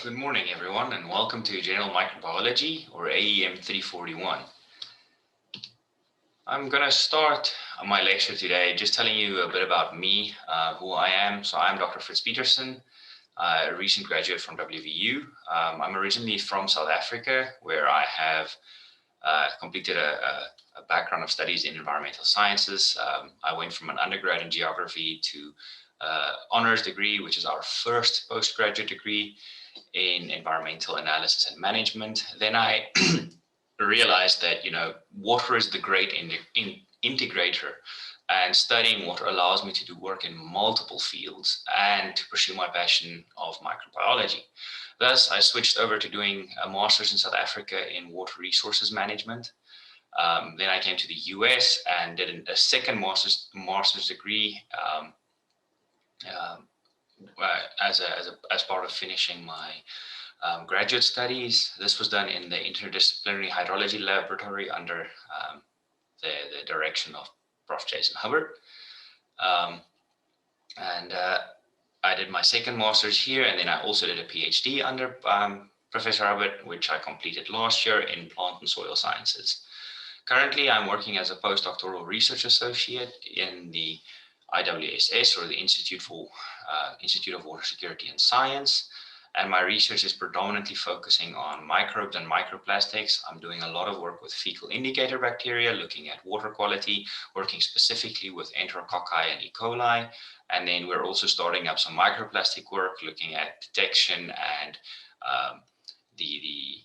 Good morning, everyone, and welcome to General Microbiology, or AEM 341. I'm going to start my lecture today just telling you a bit about me, who I am. So I'm Dr. Fritz Peterson, a recent graduate from WVU. I'm originally from South Africa, where I have completed a background of studies in environmental sciences. I went from an undergrad in geography to honors degree, which is our first postgraduate degree in environmental analysis and management. Then I realized that, water is the great integrator, and studying water allows me to do work in multiple fields and to pursue my passion of microbiology. Thus, I switched over to doing a master's in South Africa in water resources management. Then I came to the US and did a second master's degree as part of finishing my graduate studies. This was done in the Interdisciplinary Hydrology Laboratory under the direction of Prof. Jason Hubbard. I did my second master's here, and then I also did a PhD under Professor Hubbard, which I completed last year in plant and soil sciences. Currently, I'm working as a postdoctoral research associate in the IWSS, or the Institute of Water Security and Science, and my research is predominantly focusing on microbes and microplastics. I'm doing a lot of work with fecal indicator bacteria, looking at water quality, working specifically with enterococci and E. coli, and then we're also starting up some microplastic work, looking at detection and the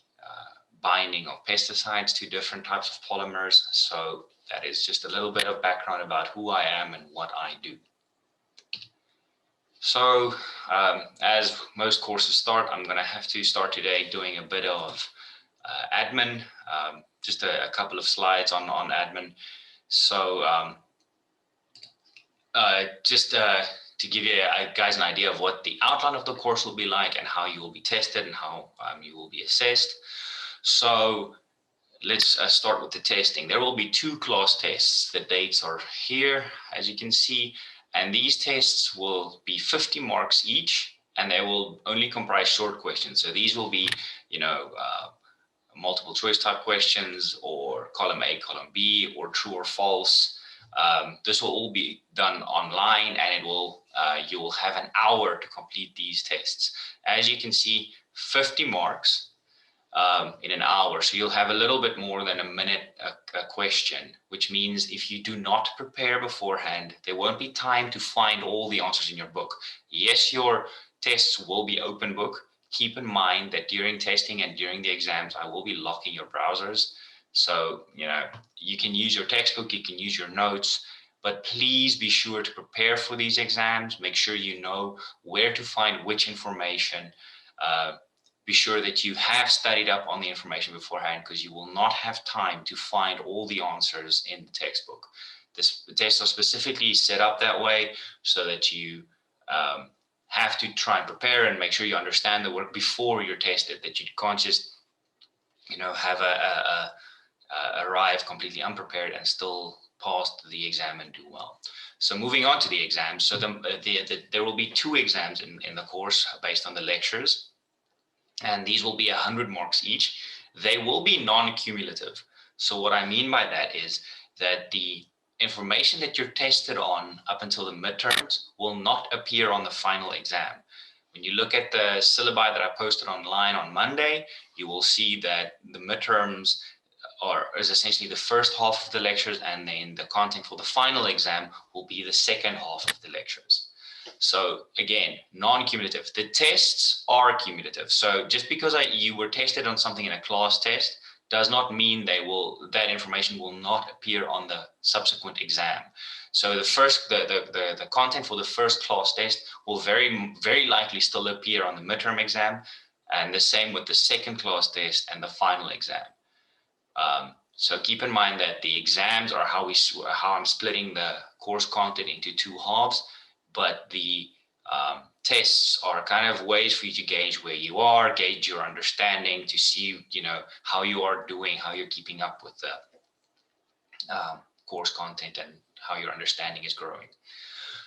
binding of pesticides to different types of polymers. So that is just a little bit of background about who I am and what I do. So as most courses start, I'm going to have to start today doing a bit of admin, just a couple of slides on admin. So to give you guys an idea of what the outline of the course will be like and how you will be tested and how you will be assessed. So let's start with the testing. There will be 2 class tests. The dates are here, as you can see, and these tests will be 50 marks each, and they will only comprise short questions. So these will be, multiple choice type questions, or column A, column B, or true or false. This will all be done online, and it will you will have an hour to complete these tests. As you can see, 50 marks. In an hour. So you'll have a little bit more than a minute a question, which means if you do not prepare beforehand, there won't be time to find all the answers in your book. Yes, your tests will be open book. Keep in mind that during testing and during the exams, I will be locking your browsers. So, you can use your textbook, you can use your notes, but please be sure to prepare for these exams. Make sure you know where to find which information. Be sure that you have studied up on the information beforehand, because you will not have time to find all the answers in the textbook. The tests are specifically set up that way so that you have to try and prepare and make sure you understand the work before you're tested, that you can't just, have arrive completely unprepared and still pass the exam and do well. So moving on to the exams. So there will be 2 exams in the course based on the lectures. And these will be 100 marks each. They will be non-cumulative. So what I mean by that is that the information that you're tested on up until the midterms will not appear on the final exam. When you look at the syllabi that I posted online on Monday, you will see that the midterms is essentially the first half of the lectures, and then the content for the final exam will be the second half of the lectures. So again, non-cumulative. The tests are cumulative. So just because you were tested on something in a class test does not mean that information will not appear on the subsequent exam. So the content for the first class test will very, very likely still appear on the midterm exam, and the same with the second class test and the final exam. So keep in mind that the exams are how I'm splitting the course content into 2 halves. But the tests are kind of ways for you to gauge where you are, gauge your understanding, to see, how you are doing, how you're keeping up with the course content and how your understanding is growing.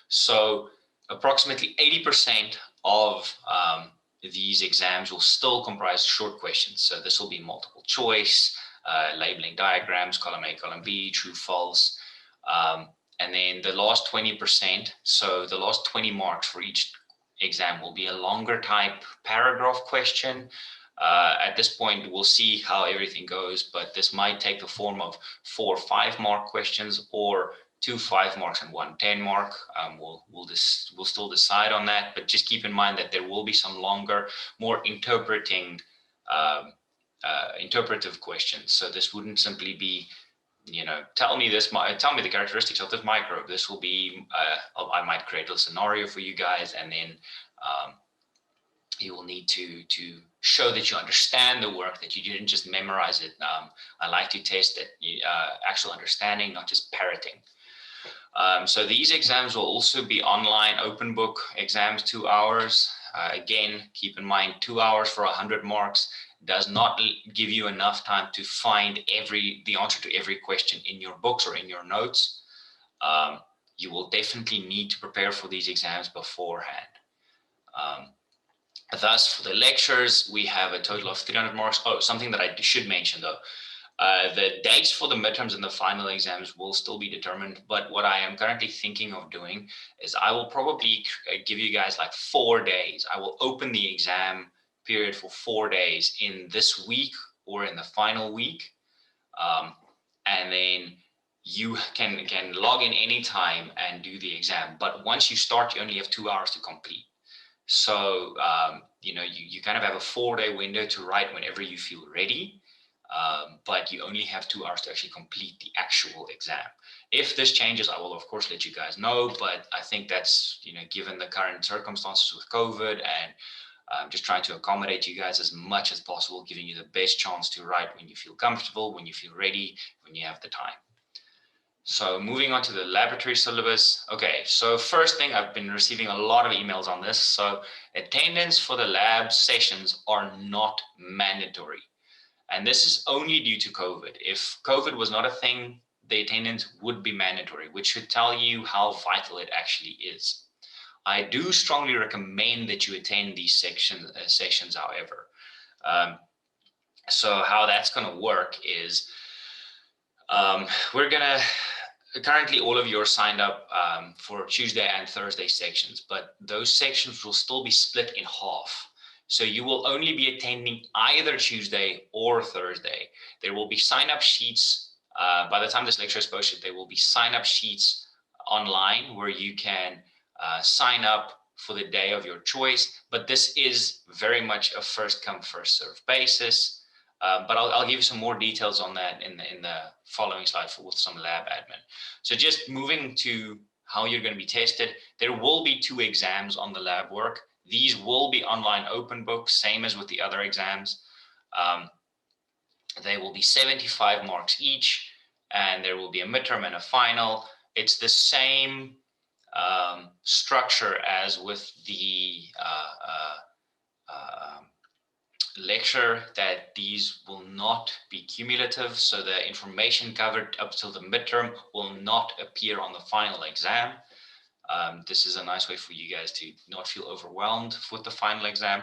So approximately 80% of these exams will still comprise short questions. So this will be multiple choice, labeling diagrams, column A, column B, true, false. And then the last 20%, so the last 20 marks for each exam will be a longer type paragraph question. At this point, we'll see how everything goes, but this might take the form of 4 5-mark questions or 2 5 marks and 1 10 mark. We'll still decide on that, but just keep in mind that there will be some longer, more interpreting, interpretive questions. So this wouldn't simply be, tell me the characteristics of this microbe. This will be, I might create a scenario for you guys, and then you will need to show that you understand the work, that you didn't just memorize it. I like to test that actual understanding, not just parroting. So these exams will also be online open book exams, 2 hours. Again, keep in mind 2 hours for 100 marks does not give you enough time to find the answer to every question in your books or in your notes. You will definitely need to prepare for these exams beforehand. Thus, for the lectures, we have a total of 300 marks. Oh, something that I should mention though. The dates for the midterms and the final exams will still be determined, but what I am currently thinking of doing is I will probably give you guys like 4 days. I will open the exam period for 4 days in this week or in the final week. And then you can log in anytime and do the exam. But once you start, you only have 2 hours to complete. So, you kind of have a 4-day window to write whenever you feel ready. But you only have 2 hours to actually complete the actual exam. If this changes, I will of course let you guys know, but I think that's, given the current circumstances with COVID, and just trying to accommodate you guys as much as possible, giving you the best chance to write when you feel comfortable, when you feel ready, when you have the time. So moving on to the laboratory syllabus. Okay, so first thing, I've been receiving a lot of emails on this. So attendance for the lab sessions are not mandatory. And this is only due to COVID. If COVID was not a thing, the attendance would be mandatory, which should tell you how vital it actually is. I do strongly recommend that you attend these sessions, however. So how that's going to work is currently all of you are signed up for Tuesday and Thursday sections, but those sections will still be split in half. So you will only be attending either Tuesday or Thursday. There will be sign-up sheets. By the time this lecture is posted, there will be sign-up sheets online where you can sign up for the day of your choice. But this is very much a first-come, first-served basis. But I'll give you some more details on that in the following slide with some lab admin. So just moving to how you're going to be tested, there will be 2 exams on the lab work. These will be online open books, same as with the other exams. They will be 75 marks each, and there will be a midterm and a final. It's the same structure as with the lecture, that these will not be cumulative. So the information covered up till the midterm will not appear on the final exam. This is a nice way for you guys to not feel overwhelmed with the final exam.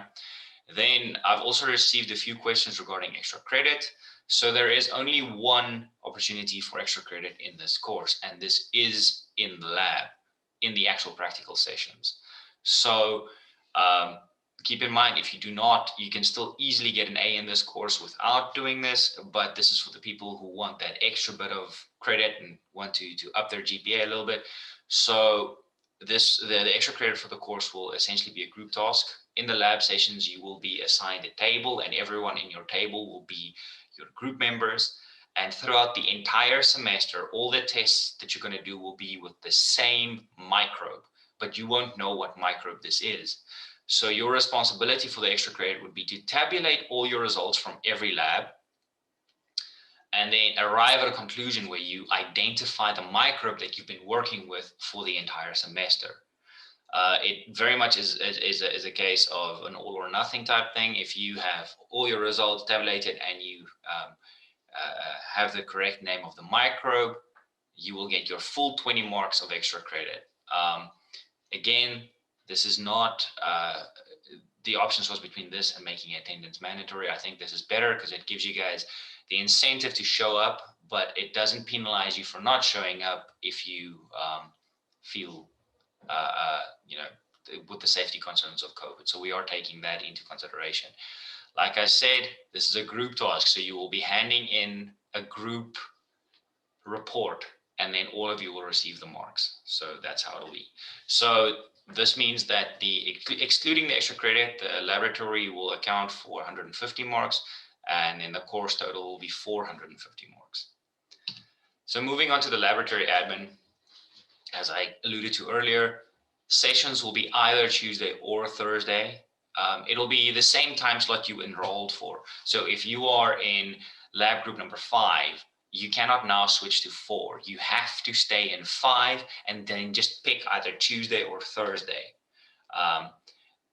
Then I've also received a few questions regarding extra credit. So there is only one opportunity for extra credit in this course, and this is in the lab, in the actual practical sessions. So keep in mind, if you do not, you can still easily get an A in this course without doing this, but this is for the people who want that extra bit of credit and want to up their GPA a little bit. So the extra credit for the course will essentially be a group task. In the lab sessions, you will be assigned a table, and everyone in your table will be your group members. And throughout the entire semester, all the tests that you're going to do will be with the same microbe, but you won't know what microbe this is. So your responsibility for the extra credit would be to tabulate all your results from every lab, and then arrive at a conclusion where you identify the microbe that you've been working with for the entire semester. It very much is a case of an all or nothing type thing. If you have all your results tabulated and you have the correct name of the microbe, you will get your full 20 marks of extra credit. Again, This is not, the options was between this and making attendance mandatory. I think this is better because it gives you guys the incentive to show up, but it doesn't penalize you for not showing up if you feel, you know, with the safety concerns of COVID. So we are taking that into consideration. Like I said, this is a group task, so you will be handing in a group report, and then all of you will receive the marks. So that's how it'll be. So this means that excluding the extra credit, the laboratory will account for 150 marks, and in the course total will be 450 marks. So moving on to the laboratory admin, as I alluded to earlier, sessions will be either Tuesday or Thursday. It'll be the same time slot you enrolled for. So if you are in lab group number 5, you cannot now switch to 4. You have to stay in 5 and then just pick either Tuesday or Thursday.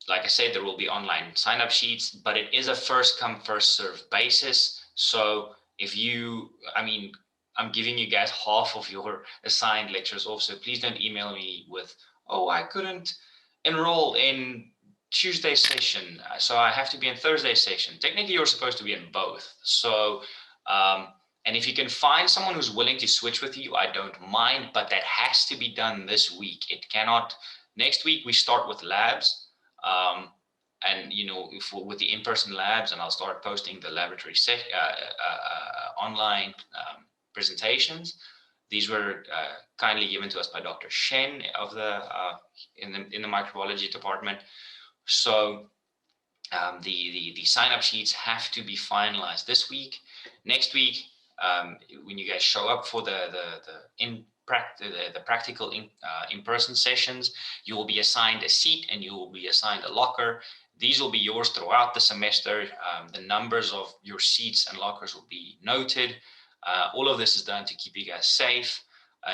Like I said, there will be online sign-up sheets, but it is a first come, first serve basis. So if you, I mean, I'm giving you guys half of your assigned lectures off, so please don't email me with, oh, I couldn't enroll in Tuesday session, so I have to be in Thursday session. Technically, you're supposed to be in both. So, and if you can find someone who's willing to switch with you, I don't mind, but that has to be done this week. It cannot, next week we start with labs, and you know, with the in-person labs, and I'll start posting the laboratory online presentations. These were kindly given to us by Dr. Shen of the in the microbiology department. So the sign-up sheets have to be finalized this week. Next week, when you guys show up for the practical in-person sessions, you will be assigned a seat and you will be assigned a locker. These will be yours throughout the semester. The numbers of your seats and lockers will be noted. All of this is done to keep you guys safe.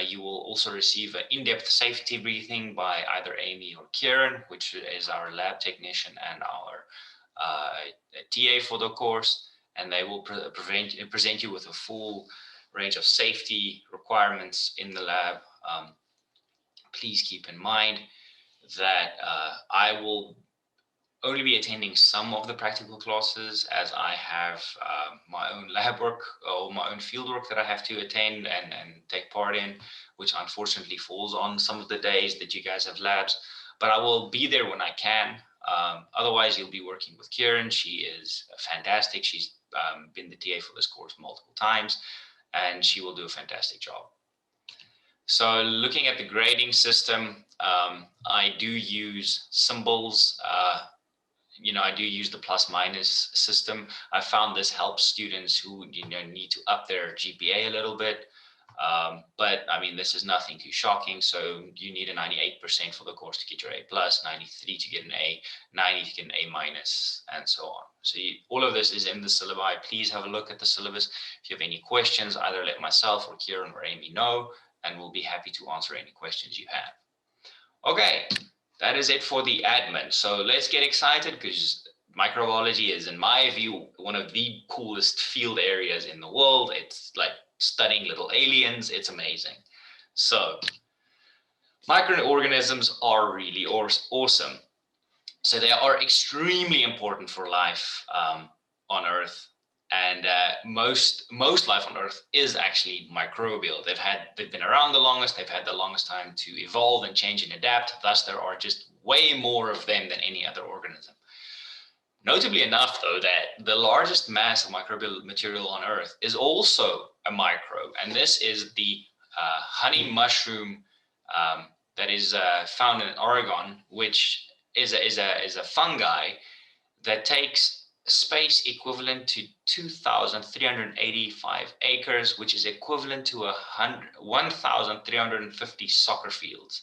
You will also receive an in-depth safety briefing by either Amy or Kieran, which is our lab technician and our TA for the course, and they will present you with a full range of safety requirements in the lab. Please keep in mind that I will only be attending some of the practical classes, as I have my own lab work or my own field work that I have to attend and take part in, which unfortunately falls on some of the days that you guys have labs, but I will be there when I can. Otherwise, you'll be working with Kieran. She is fantastic. She's been the TA for this course multiple times, and she will do a fantastic job. So looking at the grading system, I do use symbols. You know, I do use the plus minus system. I found this helps students who, you know, need to up their GPA a little bit. But I mean, this is nothing too shocking. So you need a 98% for the course to get your A+, 93 to get an A, 90 to get an A-, and so on. So all of this is in the syllabi. Please have a look at the syllabus. If you have any questions, either let myself or Kieran or Amy know, and we'll be happy to answer any questions you have. Okay, that is it for the admin. So let's get excited, because microbiology is, in my view, one of the coolest field areas in the world. It's like studying little aliens. It's amazing. So microorganisms are really awesome. So they are extremely important for life on Earth. And most life on Earth is actually microbial. They've been around the longest. They've had the longest time to evolve and change and adapt. Thus, there are just way more of them than any other organism. Notably enough, though, that the largest mass of microbial material on Earth is also a microbe, and this is the honey mushroom that is found in Oregon, which is a fungi that takes space equivalent to 2,385 acres, which is equivalent to 1,350 soccer fields.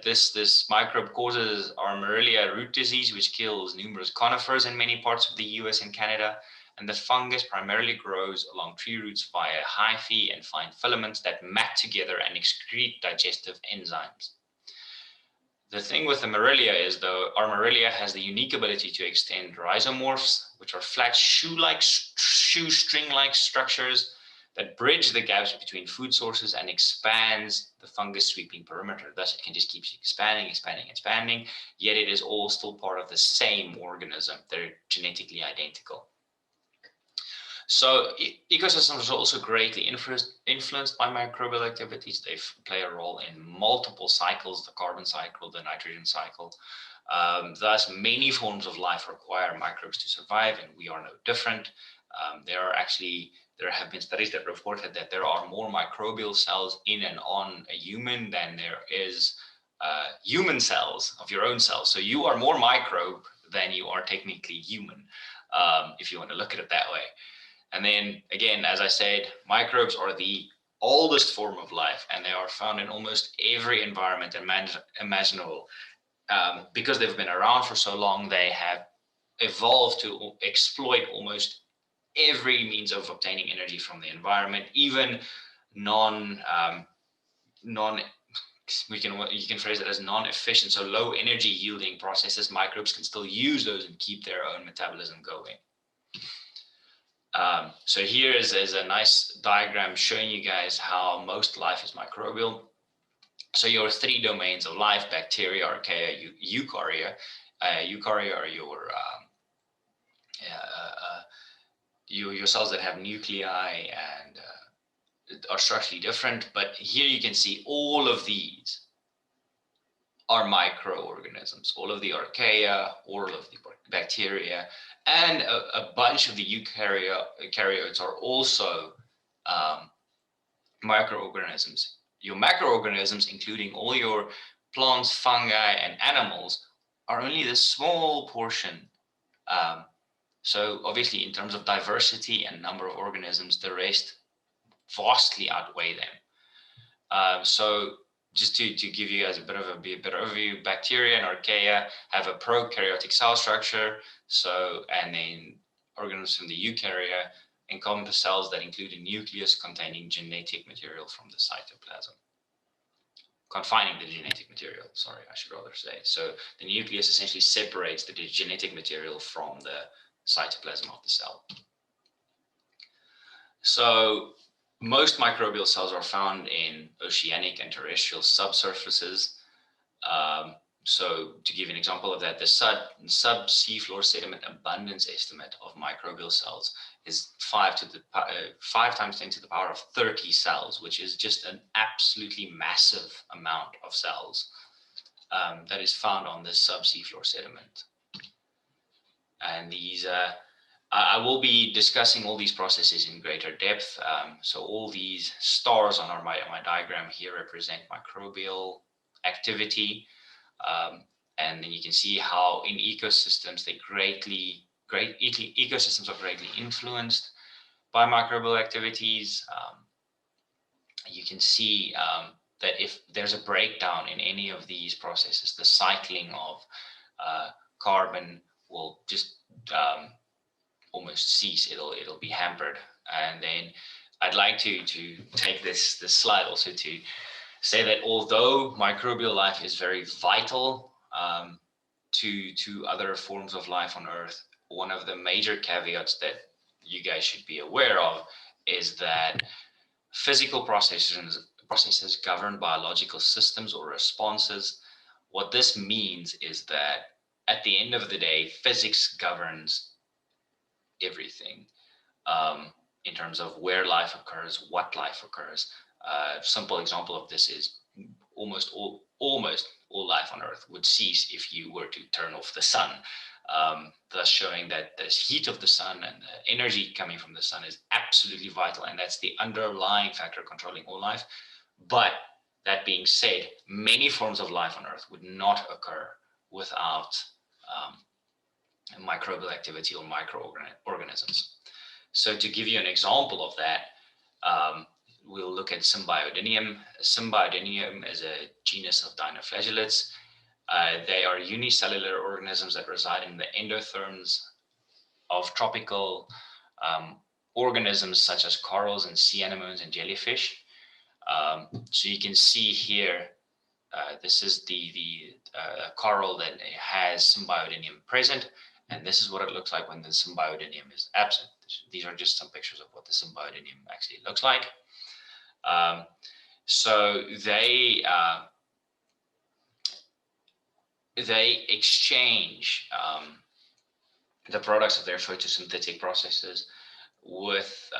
This microbe causes Armillaria root disease, which kills numerous conifers in many parts of the US and Canada. And the fungus primarily grows along tree roots via hyphae and fine filaments that mat together and excrete digestive enzymes. The thing with Armillaria is, though, Armillaria has the unique ability to extend rhizomorphs, which are flat shoe-string-like structures that bridge the gaps between food sources and expands the fungus sweeping perimeter. Thus, it can just keep expanding, expanding, expanding, yet it is all still part of the same organism. They're genetically identical. So ecosystems are also greatly influenced by microbial activities. They play a role in multiple cycles, the carbon cycle, the nitrogen cycle. Thus, many forms of life require microbes to survive, and we are no different. There have been studies that reported that there are more microbial cells in and on a human than there is human cells of your own cells. So you are more microbe than you are technically human, if you want to look at it that way. And then again, as I said, microbes are the oldest form of life, and they are found in almost every environment imaginable. Because they've been around for so long, they have evolved to exploit almost every means of obtaining energy from the environment, even you can phrase it as non-efficient, so low energy yielding processes. Microbes can still use those and keep their own metabolism going. So here is a nice diagram showing you guys how most life is microbial. So your three domains of life: bacteria, archaea, eukarya. Eukarya are your cells that have nuclei and are structurally different. But here you can see all of these are microorganisms. All of the archaea, all of the bacteria, and a bunch of the eukaryotes are also microorganisms. Your macroorganisms, including all your plants, fungi, and animals, are only the small portion. So obviously, in terms of diversity and number of organisms, the rest vastly outweigh them. So just to give you guys a bit of overview, bacteria and archaea have a prokaryotic cell structure. And then organisms from the eukarya encompass cells that include a nucleus containing genetic material from the cytoplasm. Confining the genetic material, sorry, I should rather say. So the nucleus essentially separates the genetic material from the cytoplasm of the cell. So most microbial cells are found in oceanic and terrestrial subsurfaces. So to give you an example of that, the sub-seafloor sediment abundance estimate of microbial cells is 5 times 10 to the power of 30 cells, which is just an absolutely massive amount of cells that is found on this sub-seafloor sediment. And these, I will be discussing all these processes in greater depth. So all these stars on my diagram here represent microbial activity. And then you can see how in ecosystems, ecosystems are greatly influenced by microbial activities. You can see that if there's a breakdown in any of these processes, the cycling of carbon will just almost cease. It'll be hampered. And then I'd like to take this slide also to say that although microbial life is very vital to other forms of life on Earth, one of the major caveats that you guys should be aware of is that physical processes govern biological systems or responses. What this means is that at the end of the day, physics governs everything in terms of where life occurs, what life occurs. A simple example of this is almost all life on Earth would cease if you were to turn off the sun, thus showing that the heat of the sun and the energy coming from the sun is absolutely vital, and that's the underlying factor controlling all life. But that being said, many forms of life on Earth would not occur without microbial activity or microorganisms. So to give you an example of that, we'll look at Symbiodinium. Symbiodinium is a genus of dinoflagellates. They are unicellular organisms that reside in the endotherms of tropical organisms such as corals and sea anemones and jellyfish. So you can see here, this is the coral that has Symbiodinium present, and this is what it looks like when the Symbiodinium is absent. These are just some pictures of what the Symbiodinium actually looks like. So they exchange the products of their photosynthetic processes with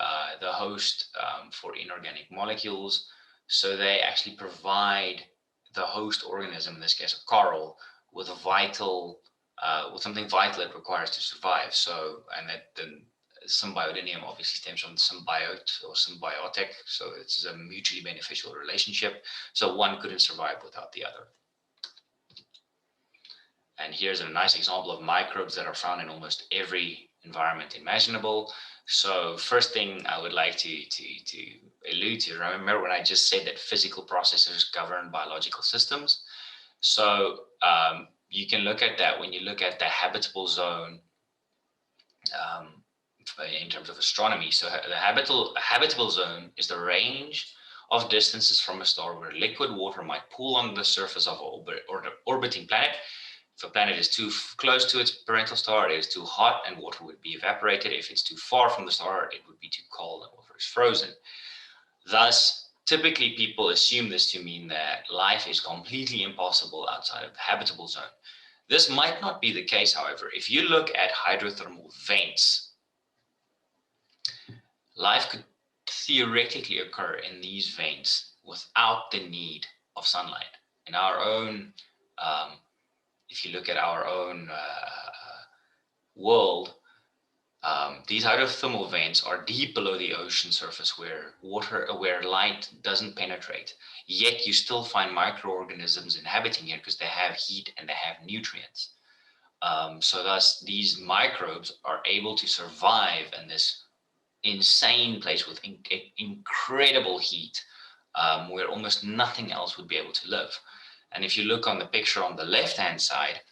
the host for inorganic molecules. So they actually provide the host organism, in this case a coral, with a vital, with something vital it requires to survive. So, and that the Symbiodinium obviously stems from symbiote or symbiotic. So it's a mutually beneficial relationship. So one couldn't survive without the other. And here's a nice example of microbes that are found in almost every environment imaginable. So first thing I would like to allude to, remember when I just said that physical processes govern biological systems. So you can look at that when you look at the habitable zone in terms of astronomy. So the habitable zone is the range of distances from a star where liquid water might pool on the surface of an orbiting planet. If a planet is too close to its parental star, it is too hot and water would be evaporated. If it's too far from the star, it would be too cold and water is frozen. Thus, typically people assume this to mean that life is completely impossible outside of the habitable zone. This might not be the case, however. If you look at hydrothermal vents, life could theoretically occur in these vents without the need of sunlight. In our own if you look at our own world, these hydrothermal vents are deep below the ocean surface where light doesn't penetrate. Yet you still find microorganisms inhabiting here because they have heat and they have nutrients. So thus these microbes are able to survive in this insane place with incredible heat, where almost nothing else would be able to live. And if you look on the picture on the left-hand side,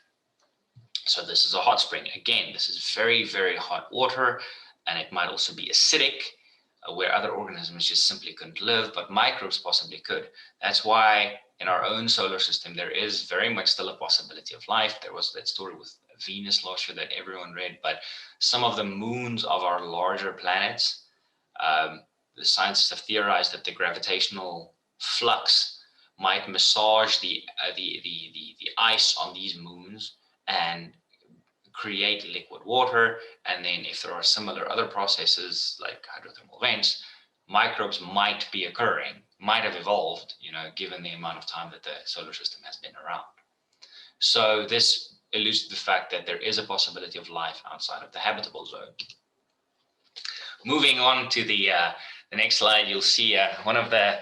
so this is a hot spring. Again, this is very, very hot water, and it might also be acidic, where other organisms just simply couldn't live, but microbes possibly could. That's why in our own solar system, there is very much still a possibility of life. There was that story with Venus last year that everyone read, but some of the moons of our larger planets, the scientists have theorized that the gravitational flux might massage the ice on these moons and create liquid water. And then if there are similar other processes like hydrothermal vents, microbes might be occurring, might have evolved, given the amount of time that the solar system has been around. So this alludes to the fact that there is a possibility of life outside of the habitable zone. Moving on to the next slide, you'll see one of the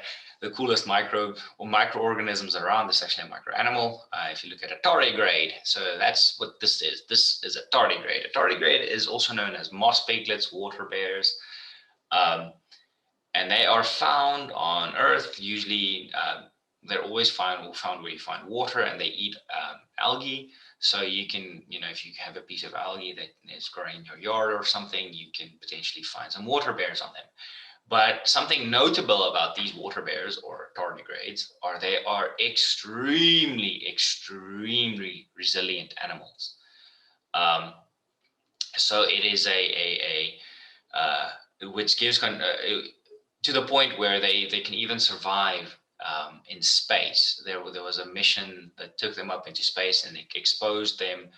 coolest microorganisms around. This is actually a microanimal. If you look at a tardigrade, so that's what this is. This is a tardigrade. A tardigrade is also known as moss piglets, water bears, and they are found on Earth. Usually, they're always found where you find water, and they eat algae. So you can, if you have a piece of algae that is growing in your yard or something, you can potentially find some water bears on them. But something notable about these water bears or tardigrades are they are extremely, extremely resilient animals. So it is which gives to the point where they can even survive in space. There was a mission that took them up into space and it exposed them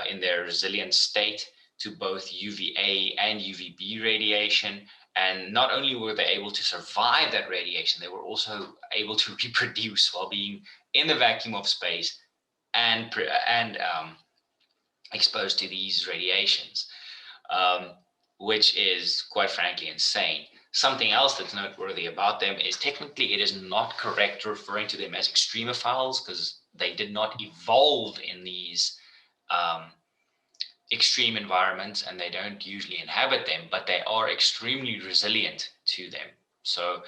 in their resilient state to both UVA and UVB radiation. And not only were they able to survive that radiation, they were also able to reproduce while being in the vacuum of space and exposed to these radiations, which is quite frankly insane. Something else that's noteworthy about them is technically it is not correct referring to them as extremophiles because they did not evolve in these extreme environments and they don't usually inhabit them, but they are extremely resilient to them. So,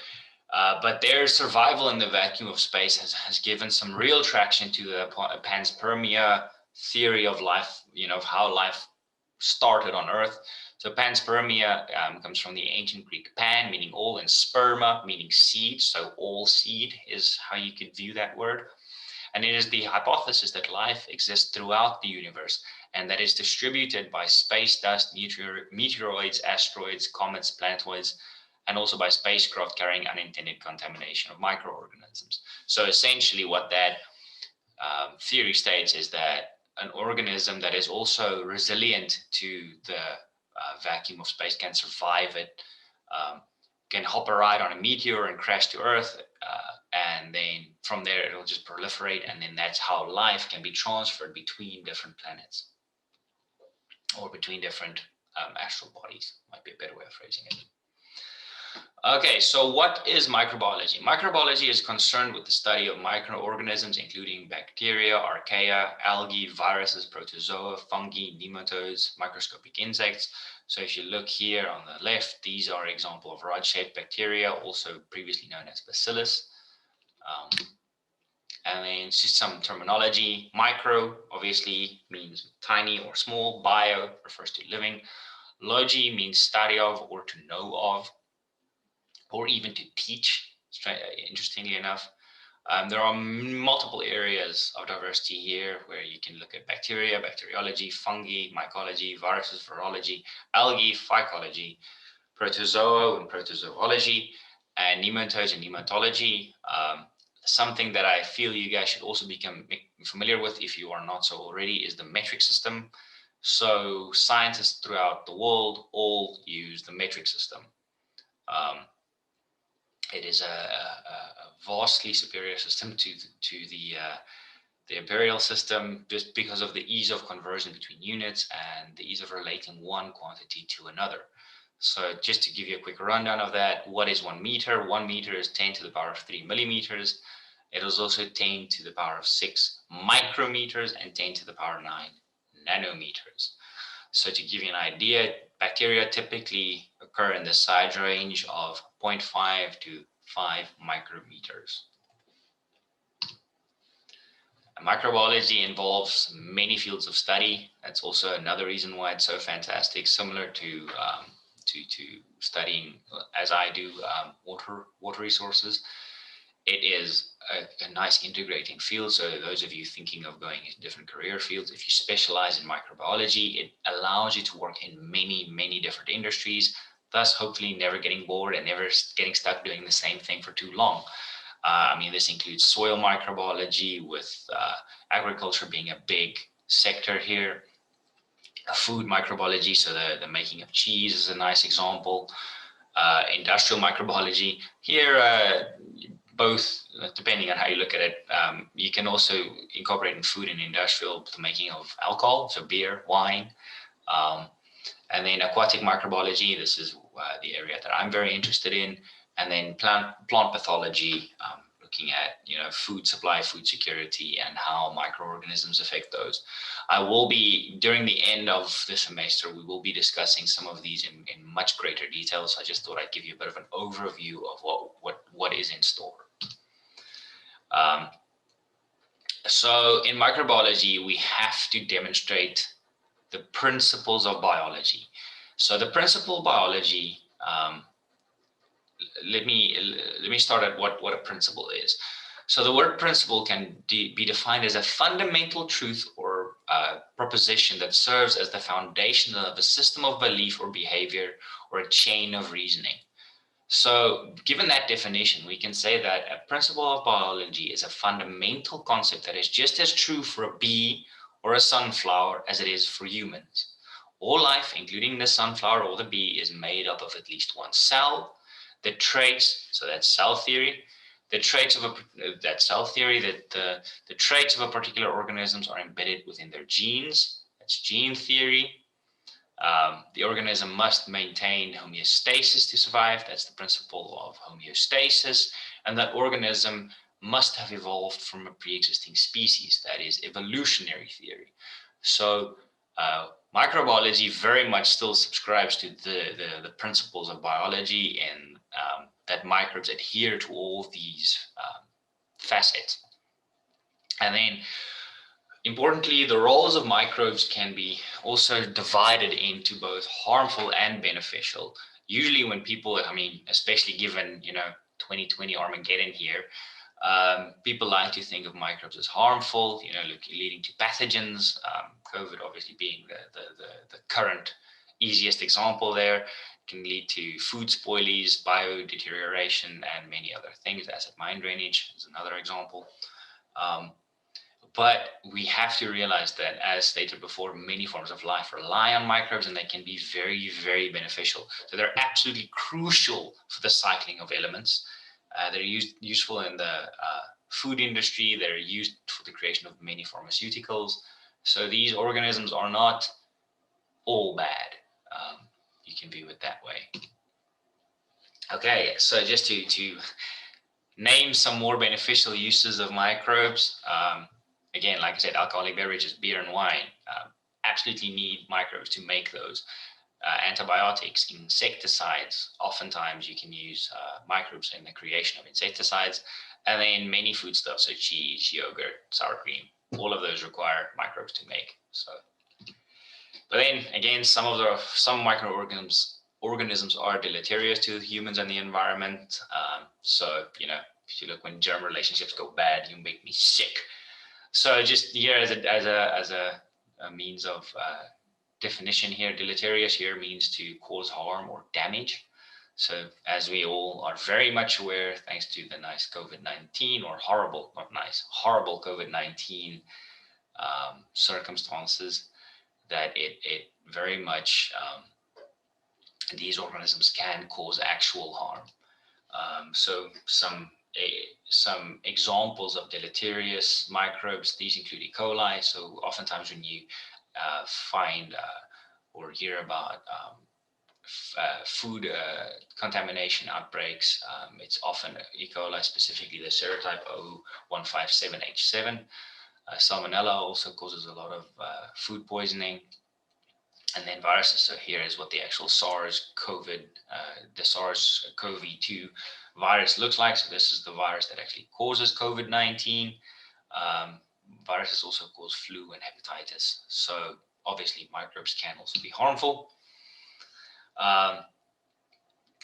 but their survival in the vacuum of space has given some real traction to the panspermia theory of life, of how life started on Earth. So panspermia comes from the ancient Greek pan, meaning all, and sperma, meaning seed. So all seed is how you could view that word. And it is the hypothesis that life exists throughout the universe and that it's distributed by space dust, meteoroids, asteroids, comets, planetoids, and also by spacecraft carrying unintended contamination of microorganisms. So essentially what that theory states is that an organism that is also resilient to the vacuum of space can survive it, can hop a ride on a meteor and crash to Earth, and then from there it'll just proliferate, and then that's how life can be transferred between different planets or between different astral bodies, might be a better way of phrasing it. Okay, so what is microbiology? Microbiology is concerned with the study of microorganisms, including bacteria, archaea, algae, viruses, protozoa, fungi, nematodes, microscopic insects. So if you look here on the left, these are example of rod-shaped bacteria, also previously known as bacillus. And then just some terminology. Micro obviously means tiny or small. Bio refers to living. Logi means study of or to know of, or even to teach, interestingly enough. There are multiple areas of diversity here where you can look at bacteria, bacteriology, fungi, mycology, viruses, virology, algae, phycology, protozoa and protozoology, and nematodes and nematology. Something that I feel you guys should also become familiar with, if you are not so already, is the metric system. So scientists throughout the world all use the metric system. It is a vastly superior system to the imperial system, just because of the ease of conversion between units and the ease of relating one quantity to another. So just to give you a quick rundown of that, what is 1 meter? 1 meter is 10 to the power of 3 millimeters. It is also 10 to the power of 6 micrometers and 10 to the power of 9 nanometers. So to give you an idea, bacteria typically occur in the size range of 0.5 to 5 micrometers. Microbiology involves many fields of study. That's also another reason why it's so fantastic, similar to studying, as I do, water resources. It is a nice integrating field. So those of you thinking of going into different career fields, if you specialize in microbiology, it allows you to work in many different industries, thus hopefully never getting bored and never getting stuck doing the same thing for too long. I mean, this includes soil microbiology, with agriculture being a big sector here. Food microbiology, so the making of cheese is a nice example. Industrial microbiology here, both, depending on how you look at it, you can also incorporate in food and industrial the making of alcohol, so beer, wine. And then aquatic microbiology, this is the area that I'm very interested in. And then plant pathology, looking at food supply, food security, and how microorganisms affect those. I will be, during the end of the semester, we will be discussing some of these in much greater detail. So I just thought I'd give you a bit of an overview of what is in store. So in microbiology, we have to demonstrate the principles of biology. So the principle of biology, let me start at what a principle is. So the word principle can be defined as a fundamental truth or proposition that serves as the foundation of a system of belief or behavior or a chain of reasoning. So given that definition, we can say that a principle of biology is a fundamental concept that is just as true for a bee or a sunflower as it is for humans. All life, including the sunflower or the bee, is made up of at least one cell. The traits, so that's cell theory, the traits of the traits of a particular organisms are embedded within their genes. That's gene theory. The organism must maintain homeostasis to survive. That's the principle of homeostasis. And that organism must have evolved from a pre-existing species. That is evolutionary theory. So microbiology very much still subscribes to the principles of biology, and that microbes adhere to all these facets. And then importantly, the roles of microbes can be also divided into both harmful and beneficial. Usually when people, especially given 2020 Armageddon here, People like to think of microbes as harmful, leading to pathogens. COVID obviously being the current easiest example there, can lead to food spoilies, biodeterioration, and many other things. Acid mine drainage is another example. But we have to realize that, as stated before, many forms of life rely on microbes, and they can be very, very beneficial. So they're absolutely crucial for the cycling of elements. They're useful in the food industry. They're used for the creation of many pharmaceuticals. So these organisms are not all bad. You can view it that way. Okay, so just to name some more beneficial uses of microbes. Again, like I said, alcoholic beverages, beer and wine, absolutely need microbes to make those. Antibiotics, insecticides, oftentimes you can use microbes in the creation of insecticides. And then many foodstuffs, so cheese, yogurt, sour cream, all of those require microbes to make. So, but then again, some microorganisms are deleterious to humans and the environment. So, if you look, when germ relationships go bad, you make me sick. So just here as a means of definition here, deleterious here means to cause harm or damage. So as we all are very much aware, thanks to the nice COVID-19 or horrible, not nice, horrible COVID-19 circumstances, that it very much, these organisms can cause actual harm. So some examples of deleterious microbes, these include E. coli. So oftentimes when you find or hear about food contamination outbreaks, it's often E. coli, specifically the serotype 0157H7. Salmonella also causes a lot of food poisoning. And then viruses. So here is what the actual the SARS-CoV-2 virus looks like. So this is the virus that actually causes COVID-19. Viruses also cause flu and hepatitis. So obviously microbes can also be harmful.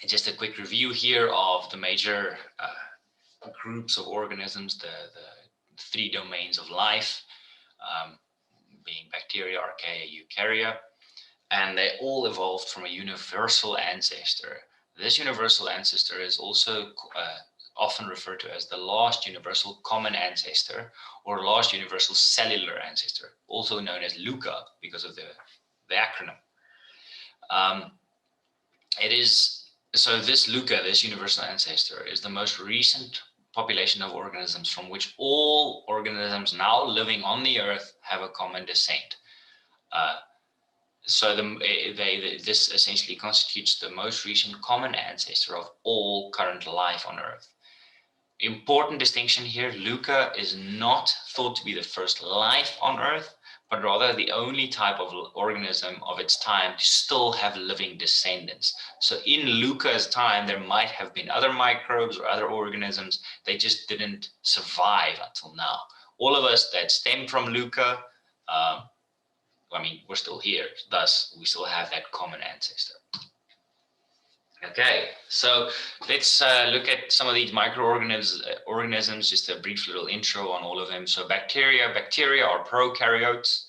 Just a quick review here of the major groups of organisms, the three domains of life, being bacteria, archaea, eukarya. And they all evolved from a universal ancestor. This universal ancestor is also often referred to as the last universal common ancestor, or last universal cellular ancestor, also known as LUCA because of the acronym. So this LUCA, this universal ancestor, is the most recent population of organisms from which all organisms now living on the earth have a common descent. So this essentially constitutes the most recent common ancestor of all current life on Earth. Important distinction here, LUCA is not thought to be the first life on Earth, but rather the only type of organism of its time to still have living descendants. So in LUCA's time, there might have been other microbes or other organisms, they just didn't survive until now. All of us that stem from LUCA, we're still here, thus we still have that common ancestor. Okay, so let's look at some of these microorganisms, just a brief little intro on all of them. So bacteria are prokaryotes.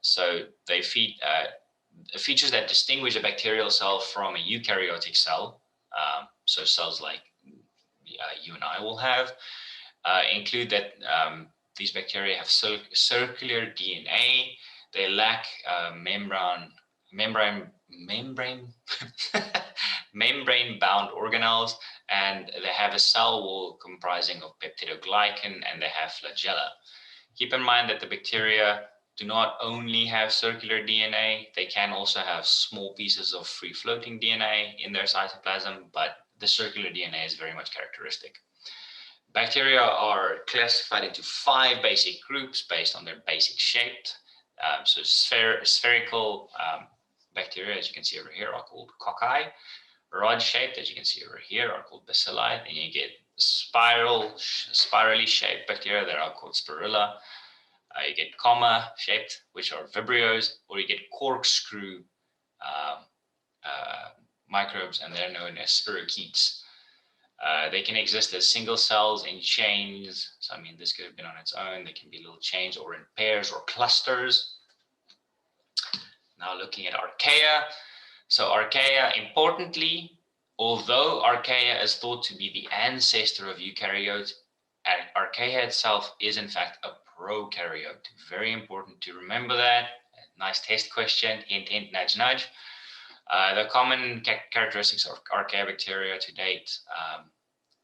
So they feed features that distinguish a bacterial cell from a eukaryotic cell. So cells like you and I will have include that these bacteria have circular DNA. They lack membrane-bound organelles, and they have a cell wall comprising of peptidoglycan, and they have flagella. Keep in mind that the bacteria do not only have circular DNA, they can also have small pieces of free-floating DNA in their cytoplasm, but the circular DNA is very much characteristic. Bacteria are classified into 5 basic groups based on their basic shape. So spherical bacteria, as you can see over here, are called cocci. Rod-shaped, as you can see over here, are called bacilli. And you get spirally shaped bacteria that are called spirilla. You get comma-shaped, which are vibrios, or you get corkscrew microbes, and they're known as spirochetes. They can exist as single cells in chains. So, I mean, this could have been on its own. They can be little chains or in pairs or clusters. Now looking at archaea. So archaea, importantly, although archaea is thought to be the ancestor of eukaryotes, archaea itself is in fact a prokaryote. Very important to remember that. Nice test question, hint, hint, nudge, nudge. The common characteristics of archaea bacteria to date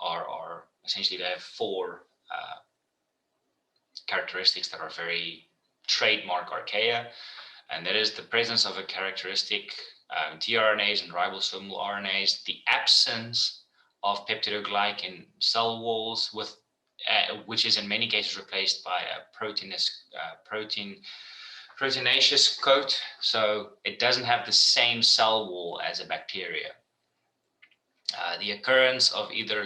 are essentially they have four characteristics that are very trademark archaea, and that is the presence of a characteristic tRNAs and ribosomal RNAs, the absence of peptidoglycan cell walls, with which is in many cases replaced by a proteinaceous coat, so it doesn't have the same cell wall as a bacteria. The occurrence of either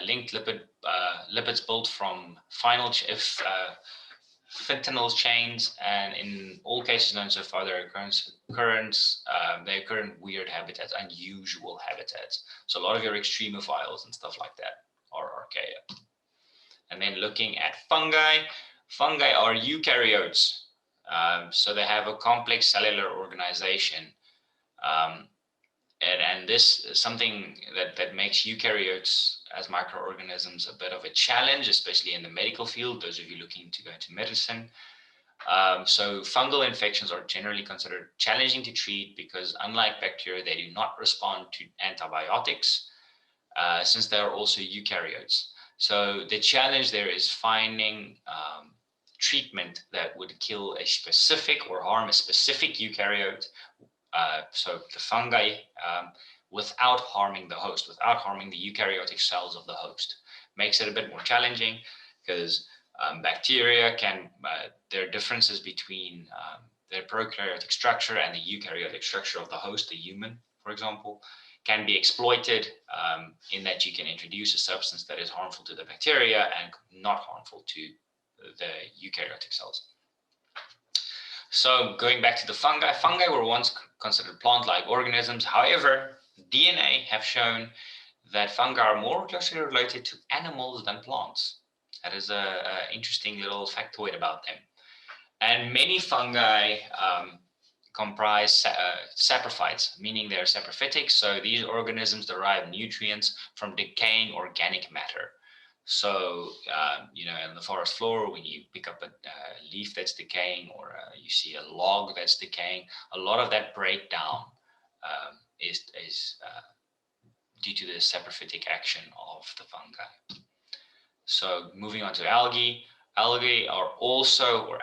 linked lipids built from fentanyl chains, and in all cases known so far, they occur in weird habitats, unusual habitats. So a lot of your extremophiles and stuff like that are archaea. And then looking at fungi are eukaryotes. So they have a complex cellular organization. And this is something that makes eukaryotes as microorganisms a bit of a challenge, especially in the medical field, those of you looking to go into medicine. So fungal infections are generally considered challenging to treat because, unlike bacteria, they do not respond to antibiotics, since they are also eukaryotes. So the challenge there is finding treatment that would kill a specific or harm a specific eukaryote, so the fungi, without harming the host, without harming the eukaryotic cells of the host. Makes it a bit more challenging because bacteria can, there are differences between their prokaryotic structure and the eukaryotic structure of the host, the human, for example, can be exploited in that you can introduce a substance that is harmful to the bacteria and not harmful to the eukaryotic cells. So going back to the fungi were once considered plant-like organisms. However, DNA have shown that fungi are more closely related to animals than plants. That is an interesting little factoid about them. And many fungi comprise saprophytes, meaning they're saprophytic. So these organisms derive nutrients from decaying organic matter. So, you know, in the forest floor, when you pick up a leaf that's decaying, or you see a log that's decaying, a lot of that breakdown is due to the saprophytic action of the fungi. So moving on to algae. Algae are also, or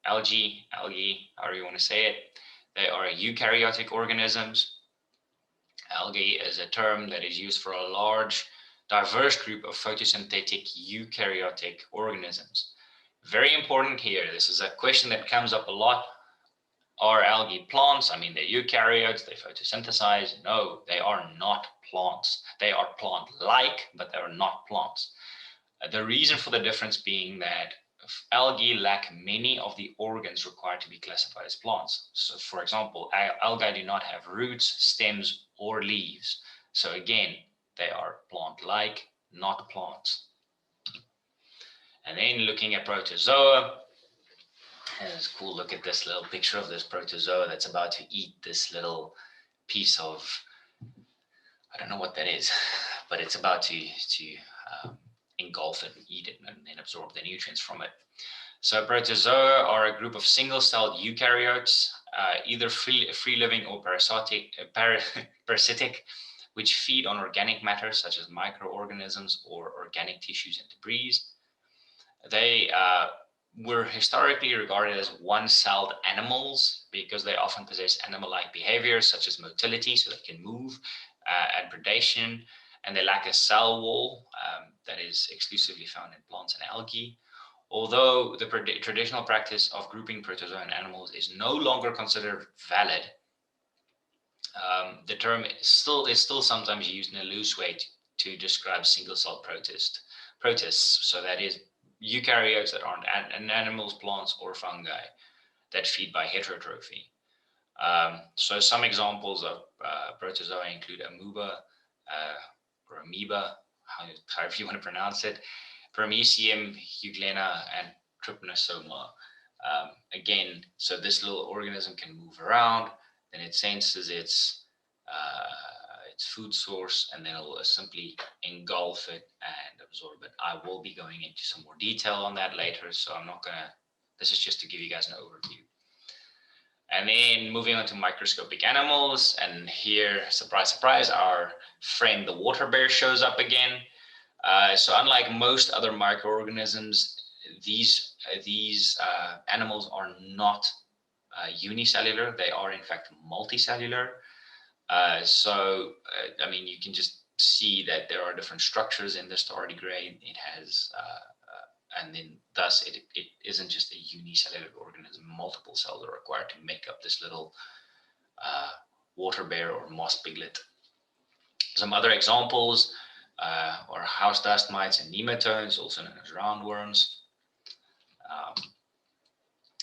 algae, however you want to say it, they are eukaryotic organisms. Algae is a term that is used for a large, diverse group of photosynthetic eukaryotic organisms. Very important here, this is a question that comes up a lot. Are algae plants? I mean, they're eukaryotes, they photosynthesize. No, they are not plants. They are plant-like, but they are not plants. The reason for the difference being that algae lack many of the organs required to be classified as plants. So, for example, algae do not have roots, stems, or leaves. So again, they are plant-like, not plants. And then looking at protozoa, it's cool. Look at this little picture of this protozoa that's about to eat this little piece of, I don't know what that is, but it's about to engulf it and eat it and then absorb the nutrients from it. So protozoa are a group of single-celled eukaryotes, either free-living or parasitic, which feed on organic matter such as microorganisms or organic tissues and debris. They were historically regarded as one-celled animals because they often possess animal-like behaviors such as motility, so they can move, and predation, and they lack a cell wall that is exclusively found in plants and algae. Although the traditional practice of grouping protozoan animals is no longer considered valid, the term is still sometimes used in a loose way to describe single-celled protists. So that is eukaryotes that aren't animals, plants, or fungi that feed by heterotrophy. So some examples of protozoa include amoeba, however you want to pronounce it, Paramecium, Euglena, and Trypanosoma. Again, so this little organism can move around, then it senses its food source, and then it'll simply engulf it and absorb it. I will be going into some more detail on that later, so I'm not gonna, this is just to give you guys an overview. And then moving on to microscopic animals, and here, surprise, surprise, our friend the water bear shows up again. So unlike most other microorganisms, these animals are not unicellular. They are in fact multicellular. I mean, you can just see that there are different structures in this tardigrade. It has, and then thus it isn't just a unicellular organism. Multiple cells are required to make up this little water bear or moss piglet. Some other examples are house dust mites and nematodes, also known as roundworms.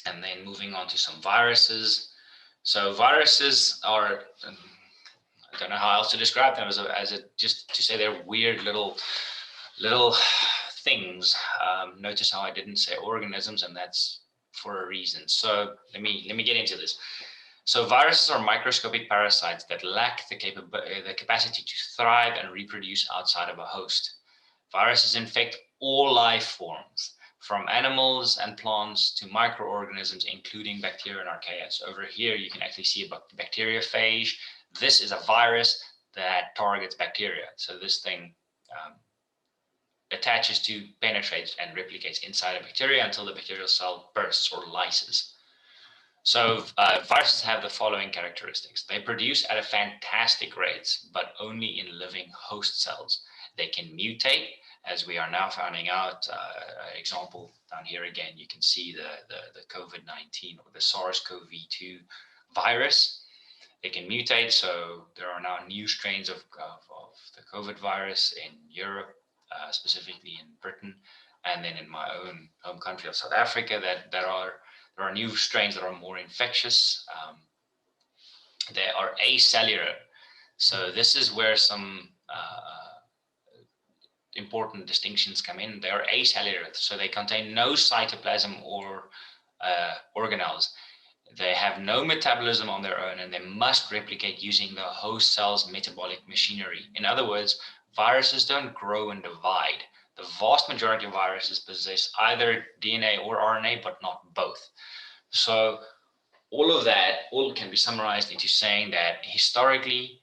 And then moving on to some viruses. So viruses are, I don't know how else to describe them just to say they're weird little things. Notice how I didn't say organisms, and that's for a reason. So let me get into this. So viruses are microscopic parasites that lack the capacity to thrive and reproduce outside of a host. Viruses infect all life forms, from animals and plants to microorganisms, including bacteria and archaea. So over here, you can actually see a bacteriophage. This is a virus that targets bacteria. So this thing attaches to, penetrates, and replicates inside a bacteria until the bacterial cell bursts or lyses. So viruses have the following characteristics. They produce at a fantastic rate, but only in living host cells. They can mutate, as we are now finding out. Example down here again, you can see the COVID-19 or the SARS-CoV-2 virus. They can mutate, so there are now new strains of the COVID virus in Europe, specifically in Britain, and then in my own home country of South Africa, there are new strains that are more infectious. They are acellular, so this is where some important distinctions come in. They are acellular, so they contain no cytoplasm or organelles. They have no metabolism on their own, and they must replicate using the host cell's metabolic machinery. In other words, viruses don't grow and divide. The vast majority of viruses possess either DNA or RNA, but not both. So all of that can be summarized into saying that historically,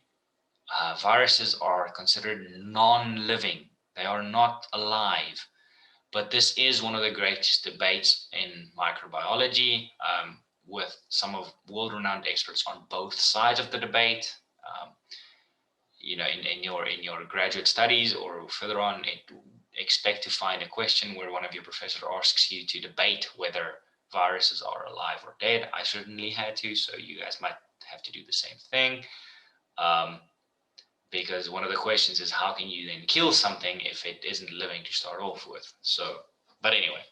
viruses are considered non-living. They are not alive. But this is one of the greatest debates in microbiology, with some of world-renowned experts on both sides of the debate. You know, in your graduate studies or further on, expect to find a question where one of your professors asks you to debate whether viruses are alive or dead. I certainly had to, so you guys might have to do the same thing. Because one of the questions is, how can you then kill something if it isn't living to start off with? So, but anyway.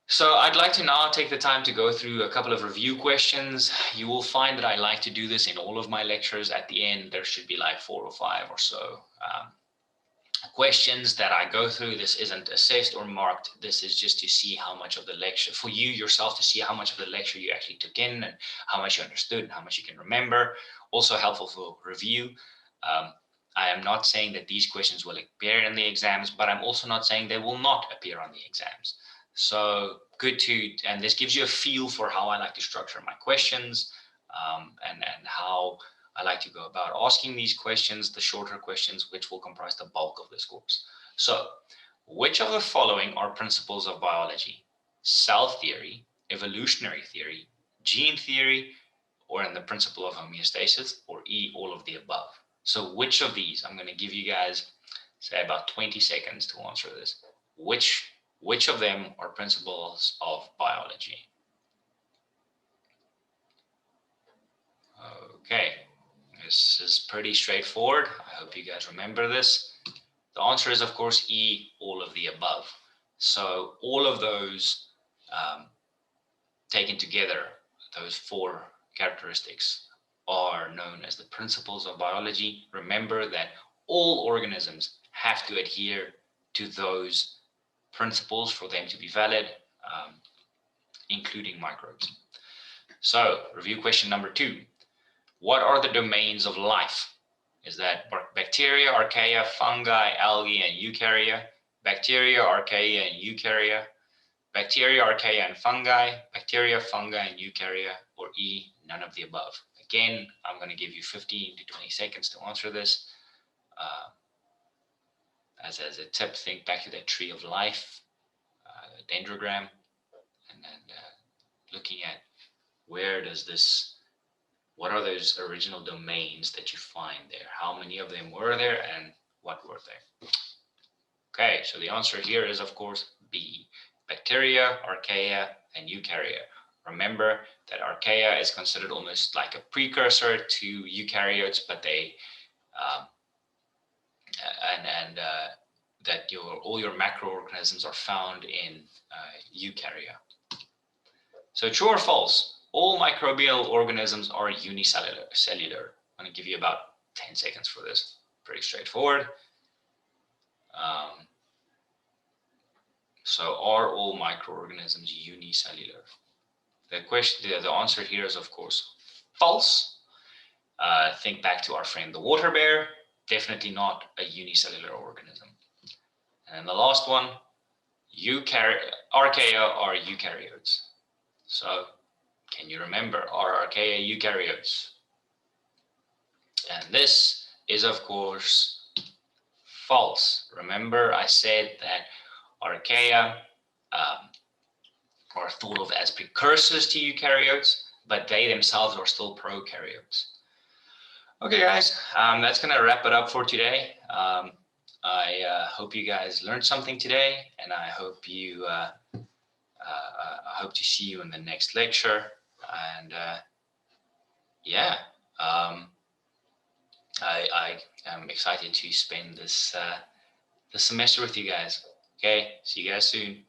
So I'd like to now take the time to go through a couple of review questions. You will find that I like to do this in all of my lectures. At the end, there should be like 4 or 5 or so questions that I go through. This isn't assessed or marked. This is just to see how much of the lecture, for you yourself to see how much of the lecture you actually took in and how much you understood and how much you can remember. Also helpful for review. I am not saying that these questions will appear in the exams, but I'm also not saying they will not appear on the exams. So good and this gives you a feel for how I like to structure my questions, and how I like to go about asking these questions, the shorter questions, which will comprise the bulk of this course. So, which of the following are principles of biology? Cell theory, evolutionary theory, gene theory, or in the principle of homeostasis, or E, all of the above? So which of these? I'm going to give you guys, say, about 20 seconds to answer this. Which of them are principles of biology? Okay, this is pretty straightforward. I hope you guys remember this. The answer is, of course, E, all of the above. So all of those taken together, those 4 characteristics, are known as the principles of biology. Remember that all organisms have to adhere to those principles for them to be valid, including microbes. So, review question number 2. What are the domains of life? Is that bacteria, archaea, fungi, algae, and eukarya? Bacteria, archaea, and eukarya? Bacteria, archaea, and fungi? Bacteria, fungi, and eukarya? Or E, none of the above? Again, I'm going to give you 15 to 20 seconds to answer this. As a tip, think back to that tree of life, dendrogram, and looking at what are those original domains that you find there? How many of them were there and what were they? Okay, so the answer here is, of course, B. Bacteria, archaea, and eukarya. Remember that archaea is considered almost like a precursor to eukaryotes, but they that all your macroorganisms are found in eukarya. So true or false? All microbial organisms are unicellular. I'm going to give you about 10 seconds for this. Pretty straightforward. So are all microorganisms unicellular? The answer here is, of course, false. Think back to our friend the water bear. Definitely not a unicellular organism. And then the last one, archaea are eukaryotes. So can you remember, are archaea eukaryotes? And this is, of course, false. Remember, I said that archaea are thought of as precursors to eukaryotes, but they themselves are still prokaryotes. Okay, guys, that's going to wrap it up for today. I hope you guys learned something today, and I hope to see you in the next lecture. And I am excited to spend this semester with you guys. Okay, see you guys soon.